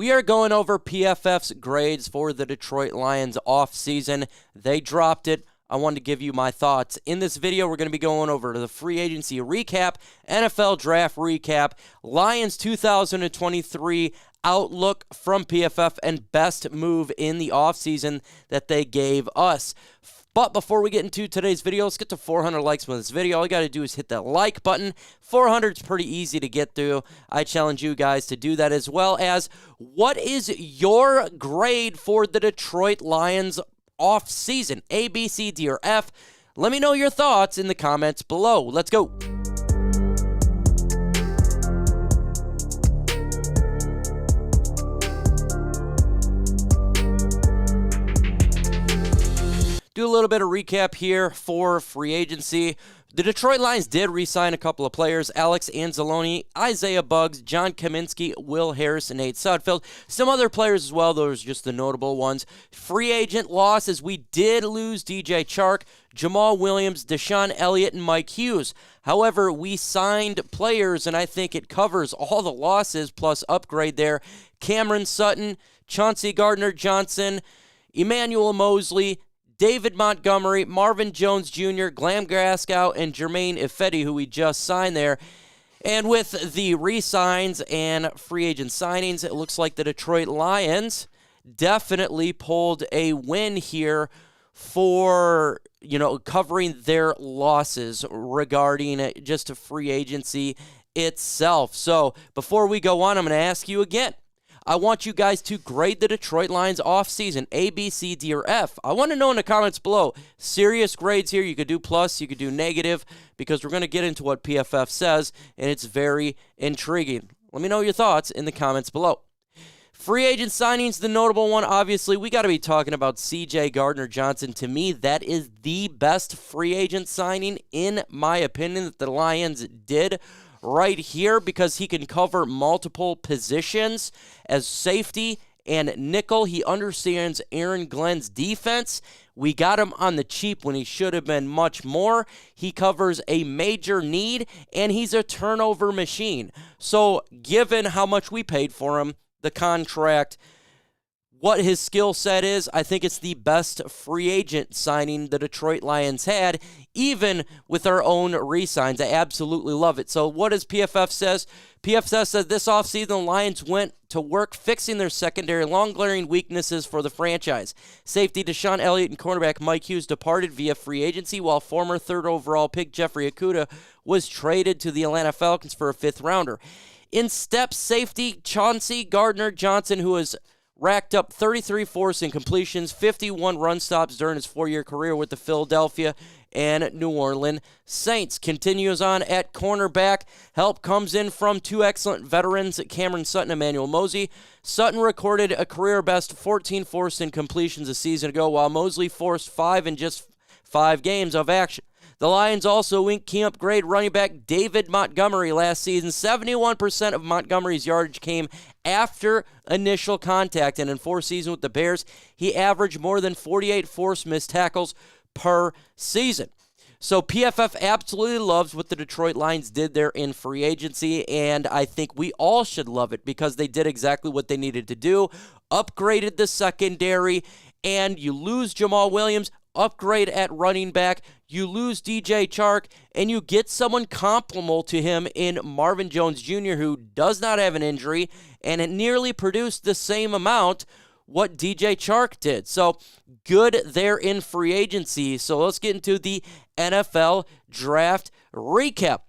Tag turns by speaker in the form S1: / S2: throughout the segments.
S1: We are going over PFF's grades for the Detroit Lions offseason. They dropped it. I wanted to give you my thoughts. In this video, we're going to be going over the free agency recap, NFL draft recap, Lions 2023 outlook from PFF, and best move in the offseason that they gave us. But before we get into today's video, let's get to 400 likes on this video. All you got to do is hit that like button. 400 is pretty easy to get through. I challenge you guys to do that, as well as what is your grade for the Detroit Lions off-season? A, B, C, D, or F? Let me know your thoughts in the comments below. Let's go. Do a little bit of recap here for free agency. The Detroit Lions did re-sign a couple of players: Alex Anzalone, Isaiah Buggs, John Kaminsky, Will Harris, and Nate Sudfeld. Some other players as well, those are just the notable ones. Free agent losses: we did lose DJ Chark, Jamal Williams, Deshaun Elliott, and Mike Hughes. However, we signed players, and I think it covers all the losses plus upgrade there. Cameron Sutton, Chauncey Gardner-Johnson, Emmanuel Mosely, David Montgomery, Marvin Jones Jr., Glam Glasgow, and Jermaine Ifedi, who we just signed there. And with the re-signs and free agent signings, it looks like the Detroit Lions definitely pulled a win here for, covering their losses regarding just a free agency itself. So before we go on, I'm going to ask you again. I want you guys to grade the Detroit Lions offseason, A, B, C, D, or F. I want to know in the comments below. Serious grades here. You could do plus, you could do negative, because we're going to get into what PFF says, and it's very intriguing. Let me know your thoughts in the comments below. Free agent signings, the notable one, obviously, we got to be talking about CJ Gardner Johnson. To me, that is the best free agent signing, in my opinion, that the Lions did right here, because he can cover multiple positions as safety and nickel. He understands Aaron Glenn's defense. We got him on the cheap when he should have been much more. He covers a major need, and he's a turnover machine. So given how much we paid for him, the contract, what his skill set is, I think it's the best free agent signing the Detroit Lions had, even with our own re-signs. I absolutely love it. So what does PFF says? PFF says this offseason, the Lions went to work fixing their secondary long glaring weaknesses for the franchise. Safety Deshaun Elliott and cornerback Mike Hughes departed via free agency, while former third overall pick Jeffrey Ngakoue was traded to the Atlanta Falcons for a fifth rounder. In steps safety Chauncey Gardner Johnson, who is racked up 33 forcing completions, 51 run stops during his 4-year career with the Philadelphia and New Orleans Saints. Continues on at cornerback. Help comes in from two excellent veterans, Cameron Sutton and Emmanuel Mosely. Sutton recorded a career-best 14 forcing completions a season ago, while Mosely forced 5 in just 5 games of action. The Lions also inked key upgrade running back David Montgomery last season. 71% of Montgomery's yardage came after initial contact, and in 4 seasons with the Bears, he averaged more than 48 forced missed tackles per season. So PFF absolutely loves what the Detroit Lions did there in free agency, and I think we all should love it, because they did exactly what they needed to do. Upgraded the secondary, and you lose Jamal Williams, upgrade at running back, you lose DJ Chark, and you get someone comparable to him in Marvin Jones Jr., who does not have an injury, and it nearly produced the same amount what DJ Chark did. So good there in free agency. So let's get into the NFL draft recap.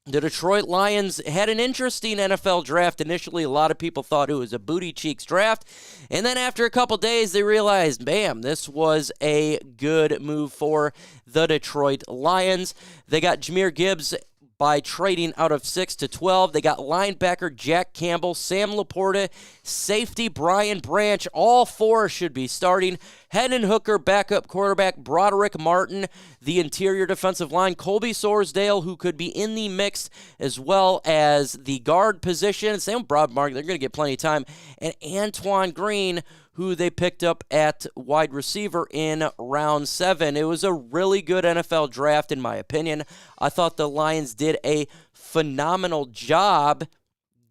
S1: The Detroit Lions had an interesting NFL draft. Initially, a lot of people thought it was a booty cheeks draft. And then after a couple days, they realized, bam, this was a good move for the Detroit Lions. They got Jahmyr Gibbs by trading out of 6 to 12. They got linebacker Jack Campbell, Sam Laporta, safety Brian Branch. All 4 should be starting. Hendon Hooker, backup quarterback Broderick Martin, the interior defensive line Colby Sorsdale, who could be in the mix, as well as the guard position. Same with Brod Martin, they're going to get plenty of time. And Antoine Green, who they picked up at wide receiver in round 7. It was a really good NFL draft, in my opinion. I thought the Lions did a phenomenal job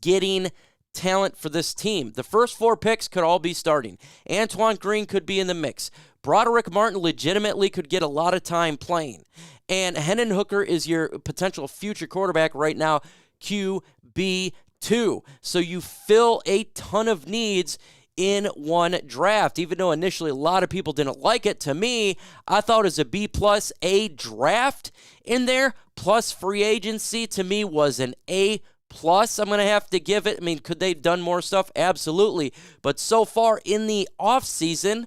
S1: getting talent for this team. The first 4 picks could all be starting. Antoine Green could be in the mix. Broderick Martin legitimately could get a lot of time playing. And Hendon Hooker is your potential future quarterback right now, QB2. So you fill a ton of needs in one draft. Even though initially a lot of people didn't like it, to me, I thought it was a B+. A draft in there plus free agency to me was an A+. I'm going to have to give it. I mean, could they have done more stuff? Absolutely. But so far in the offseason,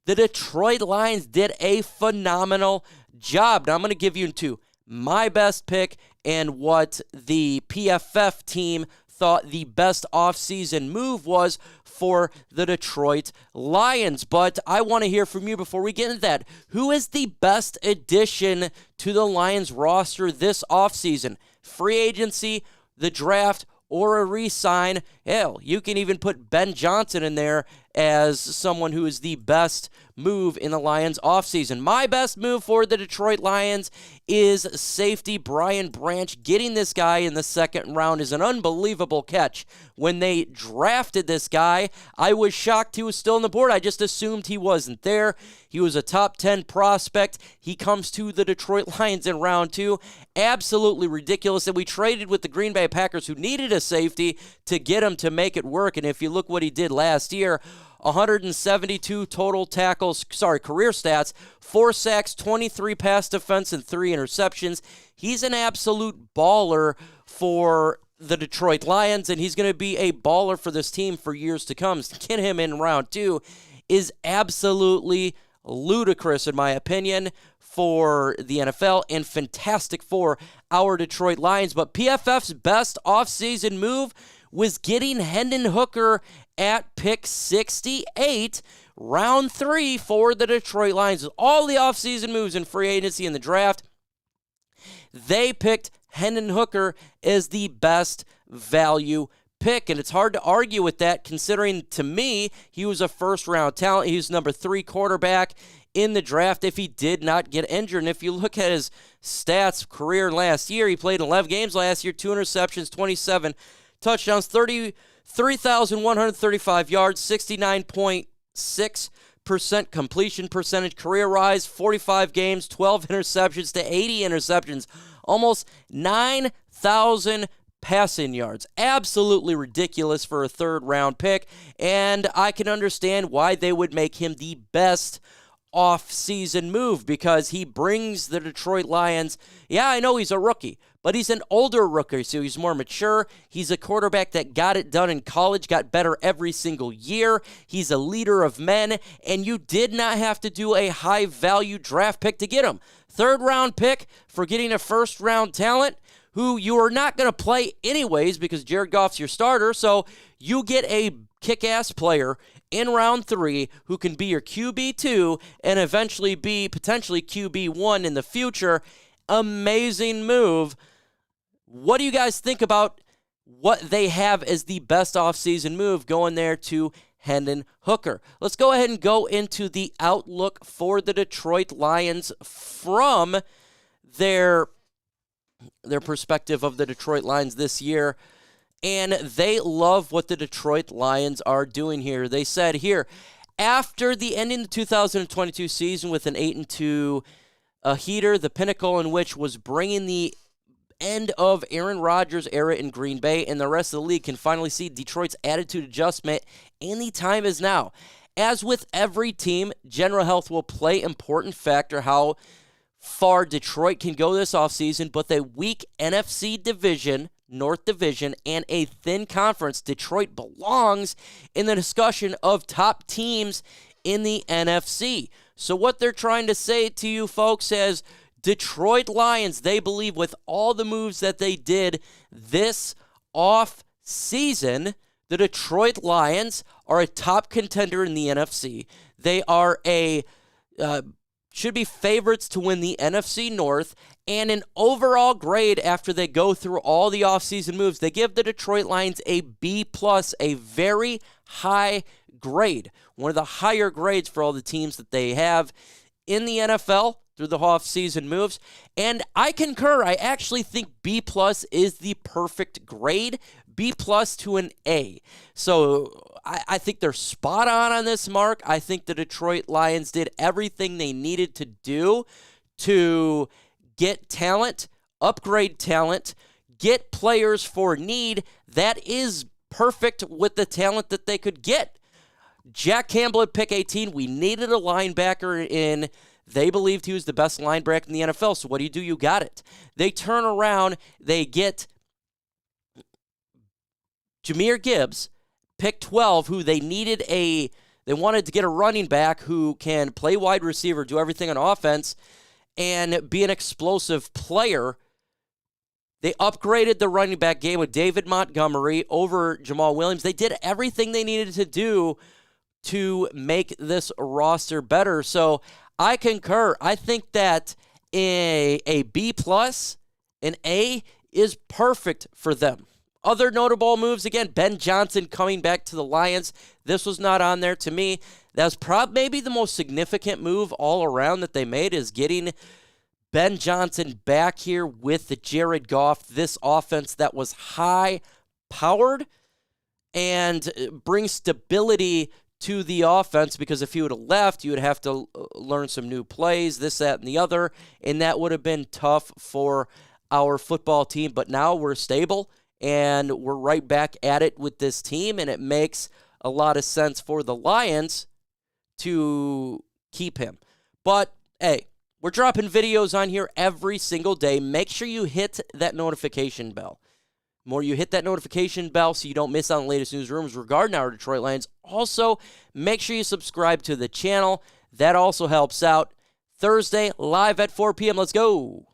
S1: the Detroit Lions did a phenomenal job. Now I'm going to give you into my best pick and what the PFF team thought the best offseason move was for the Detroit Lions. But I want to hear from you before we get into that. Who is the best addition to the Lions roster this offseason? Free agency, the draft, or a re-sign? Hell, you can even put Ben Johnson in there as someone who is the best move in the Lions offseason. My best move for the Detroit Lions is safety Brian Branch. Getting this guy in the second round is an unbelievable catch. When they drafted this guy, I was shocked he was still on the board. I just assumed he wasn't there. He was a top 10 prospect. He comes to the Detroit Lions in round 2. Absolutely ridiculous. And we traded with the Green Bay Packers, who needed a safety, to get him to make it work. And if you look what he did last year, 172 total tackles, career stats, 4 sacks, 23 pass defense, and 3 interceptions. He's an absolute baller for the Detroit Lions, and he's going to be a baller for this team for years to come. To get him in round 2 is absolutely ludicrous, in my opinion, for the NFL, and fantastic for our Detroit Lions. But PFF's best offseason move was getting Hendon Hooker at pick 68, round 3 for the Detroit Lions. All the offseason moves in free agency and the draft, they picked Hendon Hooker as the best value pick, and it's hard to argue with that, considering, to me, he was a first-round talent. He was number 3 quarterback in the draft if he did not get injured. And if you look at his stats, career last year, he played 11 games last year, 2 interceptions, 27 touchdowns, 3,135 yards, 69.6% completion percentage, career rise, 45 games, 12 interceptions to 80 interceptions, almost 9,000 passing yards. Absolutely ridiculous for a third-round pick, and I can understand why they would make him the best off-season move, because he brings the Detroit Lions. Yeah, I know he's a rookie, but he's an older rookie, so he's more mature. He's a quarterback that got it done in college, got better every single year. He's a leader of men, and you did not have to do a high-value draft pick to get him. Third-round pick for getting a first-round talent who you are not going to play anyways because Jared Goff's your starter, so you get a kick-ass player in round 3 who can be your QB2 and eventually be potentially QB1 in the future. Amazing move. What do you guys think about what they have as the best offseason move going there to Hendon Hooker? Let's go ahead and go into the outlook for the Detroit Lions from their perspective of the Detroit Lions this year. And they love what the Detroit Lions are doing here. They said here, after the ending of the 2022 season with an 8-2 heater, the pinnacle in which was bringing the end of Aaron Rodgers' era in Green Bay, and the rest of the league can finally see Detroit's attitude adjustment, and the time is now. As with every team, general health will play an important factor how far Detroit can go this offseason, but the weak NFC division, North Division, and a thin conference, Detroit belongs in the discussion of top teams in the NFC. So what they're trying to say to you folks is Detroit Lions, they believe with all the moves that they did this off season, the Detroit Lions are a top contender in the NFC. They are should be favorites to win the NFC North, and an overall grade after they go through all the offseason moves. They give the Detroit Lions a B+, a very high grade, one of the higher grades for all the teams that they have in the NFL through the offseason moves. And I concur. I actually think B+ is the perfect grade B plus to an A. So I think they're spot on this mark. I think the Detroit Lions did everything they needed to do to get talent, upgrade talent, get players for need. That is perfect with the talent that they could get. Jack Campbell at pick 18. We needed a linebacker in. They believed he was the best linebacker in the NFL. So what do? You got it. They turn around. They get Jahmyr Gibbs, pick 12, who they wanted to get a running back who can play wide receiver, do everything on offense, and be an explosive player. They upgraded the running back game with David Montgomery over Jamal Williams. They did everything they needed to do to make this roster better. So I concur. I think that a B plus, an A, is perfect for them. Other notable moves, again, Ben Johnson coming back to the Lions. This was not on there to me. That's maybe the most significant move all around that they made, is getting Ben Johnson back here with Jared Goff, this offense that was high-powered, and bring stability to the offense, because if he would have left, you would have to learn some new plays, this, that, and the other, and that would have been tough for our football team. But now we're stable, and we're right back at it with this team, and it makes a lot of sense for the Lions to keep him. But, hey, we're dropping videos on here every single day. Make sure you hit that notification bell. The more you hit that notification bell so you don't miss out on the latest news rumors regarding our Detroit Lions. Also, make sure you subscribe to the channel. That also helps out. Thursday, live at 4 p.m. Let's go.